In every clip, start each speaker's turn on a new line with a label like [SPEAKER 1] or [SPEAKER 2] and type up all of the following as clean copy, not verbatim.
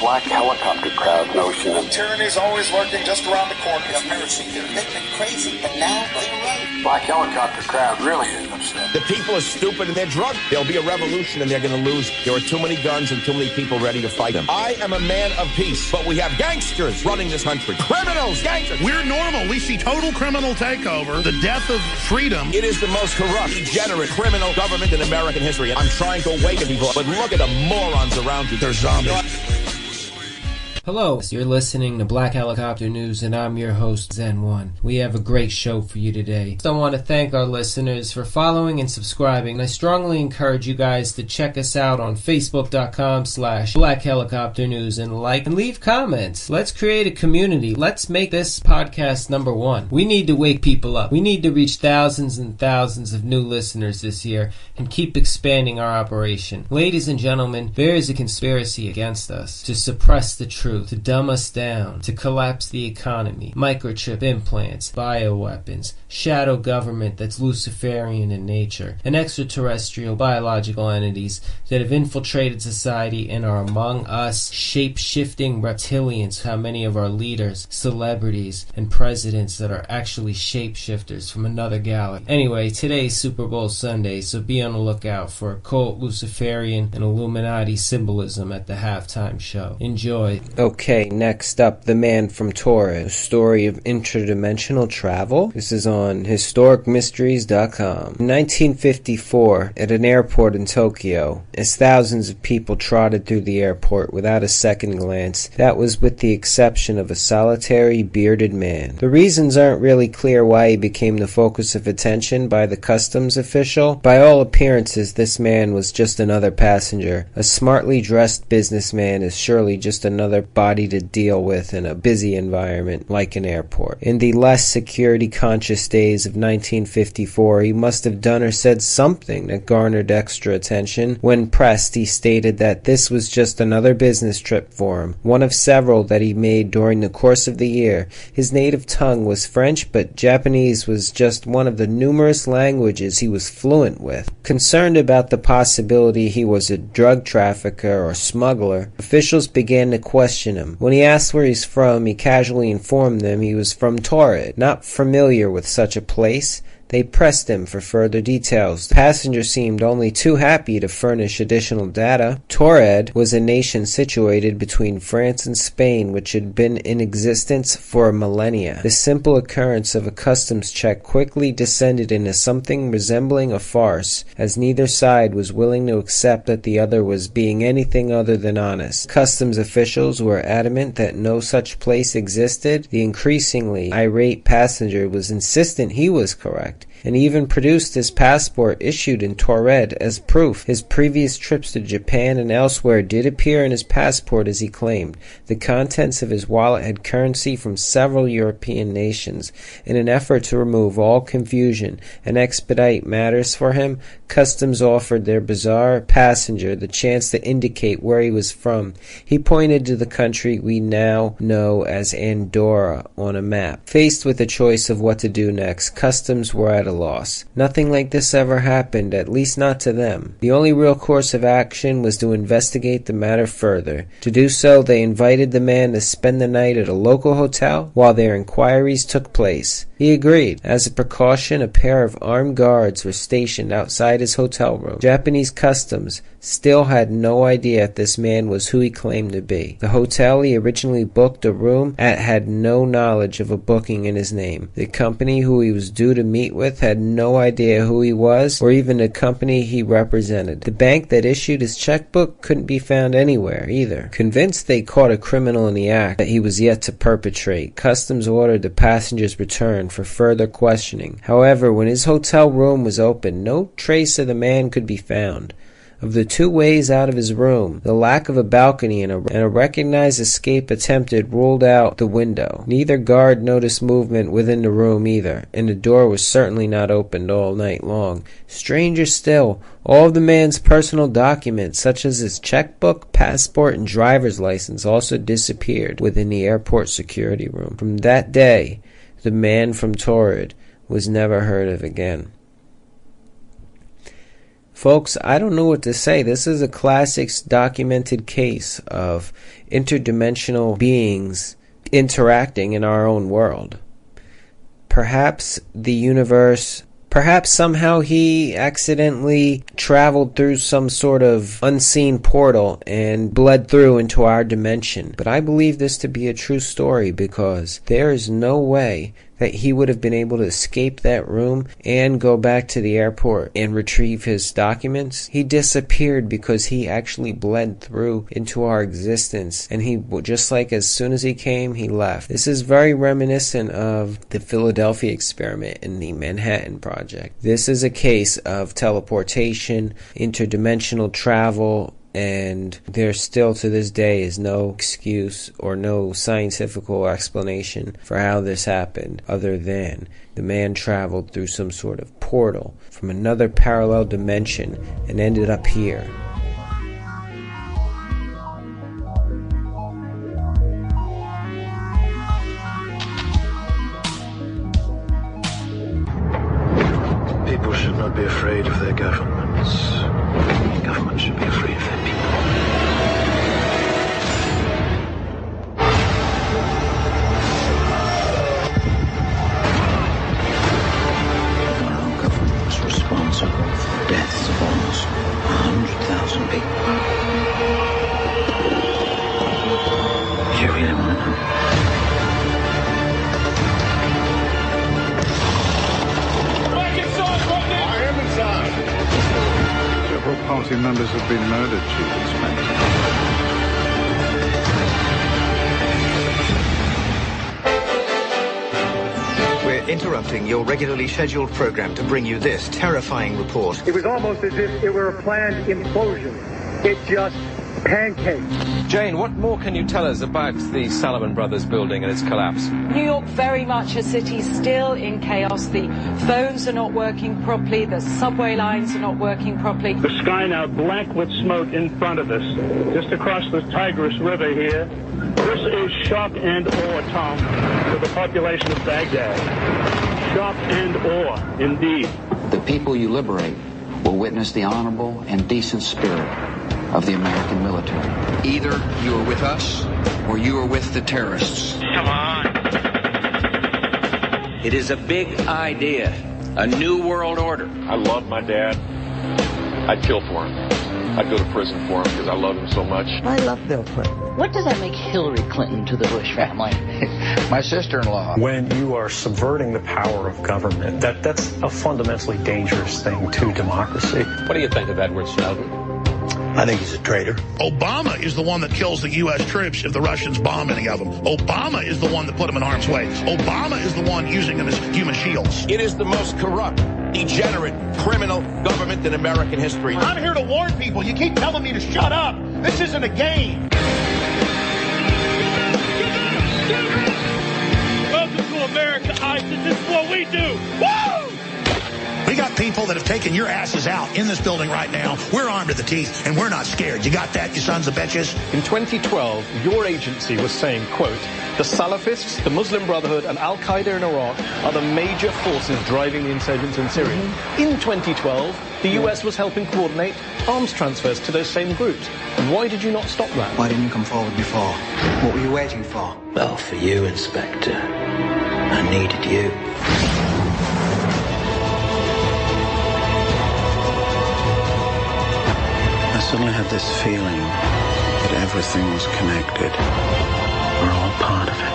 [SPEAKER 1] black helicopter crowd notion of
[SPEAKER 2] tyranny's always lurking just around the corner.
[SPEAKER 3] Conspiracy theory. They've been crazy, but now they're right.
[SPEAKER 1] black helicopter crowd really is upset.
[SPEAKER 4] The people are stupid and they're drunk. There'll be a revolution and they're going to lose. There are too many guns and too many people ready to fight them. I am a man of peace, but we have gangsters running this country. Criminals, gangsters.
[SPEAKER 5] We're normal. We see total criminal takeover, the death of freedom.
[SPEAKER 4] It is the most corrupt, degenerate, criminal government in American history. I'm trying to awaken people, but look at the morons around you. They're zombies.
[SPEAKER 6] Hello, you're listening to Black Helicopter News, and I'm your host, Zen1. We have a great show for you today. I want to thank our listeners for following and subscribing, and I strongly encourage you guys to check us out on Facebook.com/Black Helicopter News and like and leave comments. Let's create a community. Let's make this podcast number one. We need to wake people up. We need to reach thousands and thousands of new listeners this year and keep expanding our operation. Ladies and gentlemen, there is a conspiracy against us to suppress the truth, to dumb us down, to collapse the economy, microchip implants, bioweapons, shadow government that's Luciferian in nature, and extraterrestrial biological entities that have infiltrated society and are among us, shape-shifting reptilians, how many of our leaders, celebrities, and presidents that are actually shapeshifters from another galaxy. Anyway, today's Super Bowl Sunday, so be on the lookout for occult, Luciferian, and Illuminati symbolism at the halftime show. Enjoy.
[SPEAKER 7] Okay, next up, The Man from Torah, a story of interdimensional travel. This is on historicmysteries.com. In 1954, at an airport in Tokyo, as thousands of people trotted through the airport without a second glance, that was with the exception of a solitary, bearded man. The reasons aren't really clear why he became the focus of attention by the customs official. By all appearances, this man was just another passenger. A smartly dressed businessman is surely just another body to deal with in a busy environment like an airport. In the less security-conscious days of 1954, he must have done or said something that garnered extra attention. When pressed, he stated that this was just another business trip for him, one of several that he made during the course of the year. His native tongue was French, but Japanese was just one of the numerous languages he was fluent with. Concerned about the possibility he was a drug trafficker or smuggler, officials began to question him. When he asked where he's from, he casually informed them he was from Torrid. Not familiar with such a place, they pressed him for further details. The passenger seemed only too happy to furnish additional data. Torred was a nation situated between France and Spain, which had been in existence for millennia. The simple occurrence of a customs check quickly descended into something resembling a farce, as neither side was willing to accept that the other was being anything other than honest. Customs officials were adamant that no such place existed. The increasingly irate passenger was insistent he was correct, and even produced his passport issued in Torred as proof. His previous trips to Japan and elsewhere did appear in his passport as he claimed. The contents of his wallet had currency from several European nations. In an effort to remove all confusion and expedite matters for him, customs offered their bizarre passenger the chance to indicate where he was from. He pointed to the country we now know as Andorra on a map. Faced with a choice of what to do next, customs were at a loss. Nothing like this ever happened, at least not to them. The only real course of action was to investigate the matter further. To do so, they invited the man to spend the night at a local hotel while their inquiries took place. He agreed. As a precaution, a pair of armed guards were stationed outside his hotel room. Japanese customs still had no idea if this man was who he claimed to be. The hotel he originally booked a room at had no knowledge of a booking in his name. The company who he was due to meet with had no idea who he was or even the company he represented. The bank that issued his checkbook couldn't be found anywhere either. Convinced they caught a criminal in the act that he was yet to perpetrate, customs ordered the passenger's return for further questioning. However, when his hotel room was opened, no trace of the man could be found. Of the two ways out of his room, the lack of a balcony and a recognized escape attempted ruled out the window. Neither guard noticed movement within the room either, and the door was certainly not opened all night long. Stranger still, all of the man's personal documents, such as his checkbook, passport, and driver's license, also disappeared within the airport security room. From that day, the man from Torrid was never heard of again. Folks, I don't know what to say. This is a classic documented case of interdimensional beings interacting in our own world. Perhaps the universe, perhaps somehow he accidentally traveled through some sort of unseen portal and bled through into our dimension. But I believe this to be a true story, because there is no way that he would have been able to escape that room and go back to the airport and retrieve his documents. He disappeared because he actually bled through into our existence, and he, just like as soon as he came, he left. This is very reminiscent of the Philadelphia experiment in the Manhattan Project. This is a case of teleportation, interdimensional travel, and there still to this day is no excuse or no scientific explanation for how this happened, other than the man traveled through some sort of portal from another parallel dimension and ended up here.
[SPEAKER 8] People should not be afraid of their governments. Governments should be afraid of their people. Our government was responsible for the deaths of almost 100,000 people. Do you really want to know?
[SPEAKER 9] Several party members have been murdered, Chief Inspector.
[SPEAKER 10] We're interrupting your regularly scheduled program to bring you this terrifying report.
[SPEAKER 11] It was almost as if it were a planned implosion. It just pancaked.
[SPEAKER 12] Jane, what more can you tell us about the Salomon Brothers building and its collapse?
[SPEAKER 13] New York, very much a city still in chaos. The phones are not working properly. The subway lines are not working properly.
[SPEAKER 11] The sky now black with smoke in front of us, just across the Tigris River here. This is shock and awe, Tom, to the population of Baghdad. Shock and awe, indeed.
[SPEAKER 14] The people you liberate will witness the honorable and decent spirit of the American military.
[SPEAKER 15] Either you are with us or you are with the terrorists.
[SPEAKER 11] Come on.
[SPEAKER 15] It is a big idea, a new world order.
[SPEAKER 16] I love my dad. I'd kill for him. I'd go to prison for him because I love him so much.
[SPEAKER 17] I love Bill Clinton.
[SPEAKER 18] What does that make Hillary Clinton to the Bush family?
[SPEAKER 15] My sister-in-law.
[SPEAKER 19] When you are subverting the power of government, that's a fundamentally dangerous thing to democracy.
[SPEAKER 12] What do you think of Edward Snowden?
[SPEAKER 20] I think he's a traitor.
[SPEAKER 5] Obama is the one that kills the U.S. troops if the Russians bomb any of them. Obama is the one that put them in harm's way. Obama is the one using them as human shields.
[SPEAKER 4] It is the most corrupt, degenerate, criminal government in American history.
[SPEAKER 2] I'm here to warn people. You keep telling me to shut up. This isn't a game.
[SPEAKER 11] Welcome to America, ISIS. This is what we do. Woo!
[SPEAKER 5] We got people that have taken your asses out in this building right now. We're armed to the teeth, and we're not scared. You got that, you sons of bitches?
[SPEAKER 19] In 2012, your agency was saying, quote, the Salafists, the Muslim Brotherhood, and Al-Qaeda in Iraq are the major forces driving the insurgents in Syria. In 2012, the US was helping coordinate arms transfers to those same groups. Why did you not stop that?
[SPEAKER 10] Why didn't you come forward before? What were you waiting for?
[SPEAKER 20] Well, for you, Inspector. I needed you. I suddenly had this feeling that everything was connected. We're all part of it.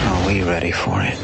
[SPEAKER 20] Are we ready for it?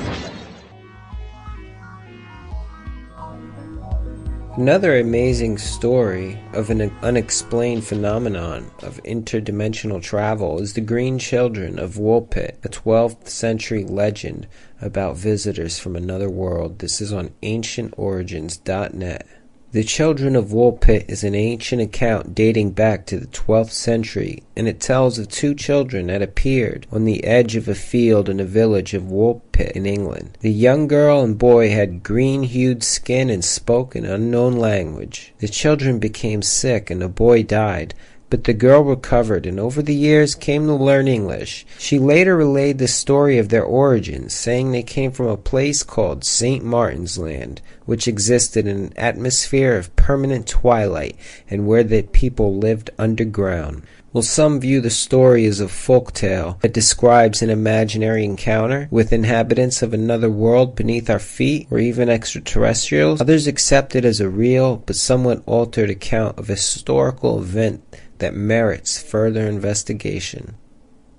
[SPEAKER 7] Another amazing story of an unexplained phenomenon of interdimensional travel is the Green Children of Woolpit, a 12th century legend about visitors from another world. This is on ancientorigins.net. The Children of Woolpit is an ancient account dating back to the 12th century, and it tells of two children that appeared on the edge of a field in a village of Woolpit in England. The young girl and boy had green-hued skin and spoke an unknown language. The children became sick and the boy died, but the girl recovered and over the years came to learn English. She later relayed the story of their origins, saying they came from a place called St. Martin's Land, which existed in an atmosphere of permanent twilight and where the people lived underground. While some view the story as a folktale that describes an imaginary encounter with inhabitants of another world beneath our feet, or even extraterrestrials, others accept it as a real but somewhat altered account of a historical event that merits further investigation.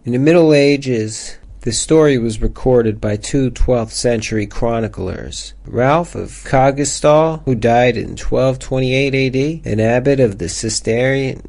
[SPEAKER 7] In the Middle Ages, the story was recorded by two 12th century chroniclers, Ralph of Coggeshall, who died in 1228 AD, an abbot of the Cistercian,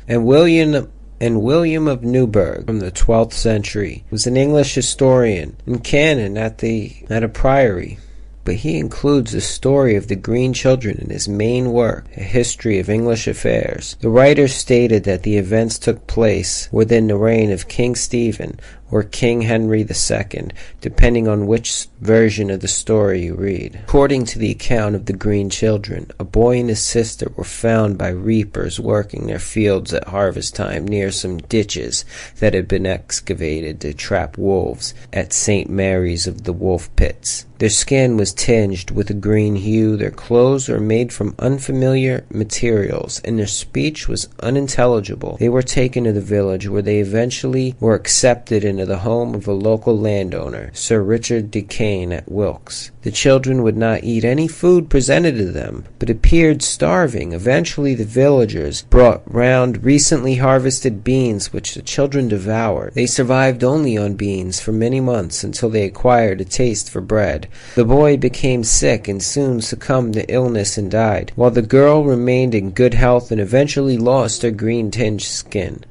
[SPEAKER 7] and William of Newburgh from the 12th century, was an English historian and canon at a priory. But he includes the story of the Green Children in his main work, A History of English Affairs. The writer stated that the events took place within the reign of King Stephen or King Henry II, depending on which version of the story you read. According to the account of the Green Children, a boy and his sister were found by reapers working their fields at harvest time near some ditches that had been excavated to trap wolves at St. Mary's of the Wolf Pits. Their skin was tinged with a green hue, their clothes were made from unfamiliar materials, and their speech was unintelligible. They were taken to the village, where they eventually were accepted into the home of a local landowner, Sir Richard Decane at Wilkes. The children would not eat any food presented to them, but appeared starving. Eventually the villagers brought round recently harvested beans, which the children devoured. They survived only on beans for many months until they acquired a taste for bread. The boy became sick and soon succumbed to illness and died, while the girl remained in good health and eventually lost her green-tinged skin.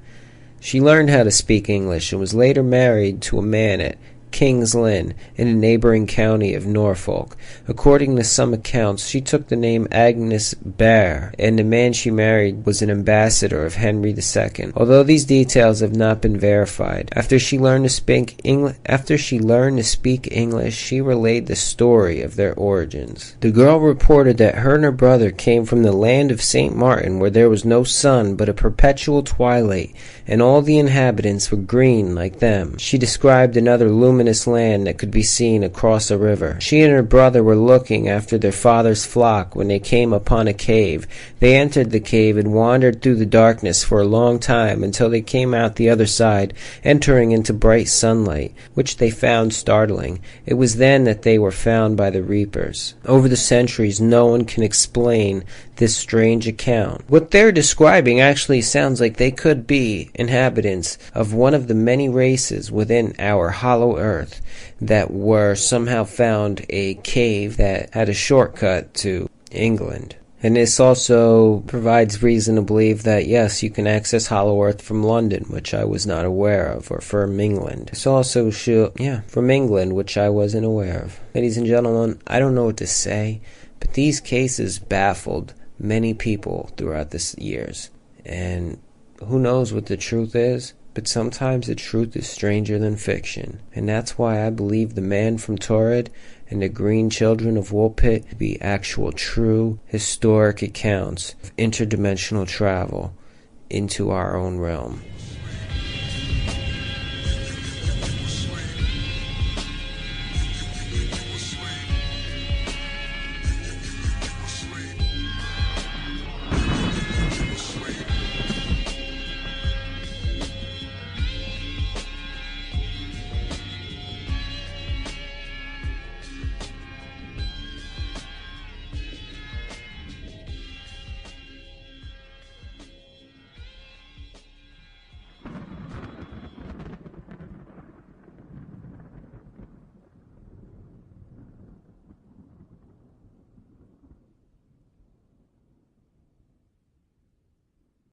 [SPEAKER 7] She learned how to speak English and was later married to a man at King's Lynn in a neighboring county of Norfolk. According to some accounts, she took the name Agnes Barre, and the man she married was an ambassador of Henry II, although these details have not been verified. After she learned to speak English, she relayed the story of their origins. The girl reported that her and her brother came from the land of St. Martin, where there was no sun but a perpetual twilight, and all the inhabitants were green like them. She described another luminous land that could be seen across a river. She and her brother were looking after their father's flock when they came upon a cave. They entered the cave and wandered through the darkness for a long time until they came out the other side, entering into bright sunlight, which they found startling. It was then that they were found by the reapers. Over the centuries, no one can explain this strange account. What they're describing actually sounds like they could be inhabitants of one of the many races within our hollow earth that were somehow found a cave that had a shortcut to England. And this also provides reason to believe that, yes, you can access Hollow Earth from London, which I was not aware of, or from England. It's also from England, which I wasn't aware of. Ladies and gentlemen, I don't know what to say, but these cases baffled many people throughout the years. And who knows what the truth is? But sometimes the truth is stranger than fiction. And that's why I believe the man from Torrid and the Green Children of Woolpit to be actual true historic accounts of interdimensional travel into our own realm.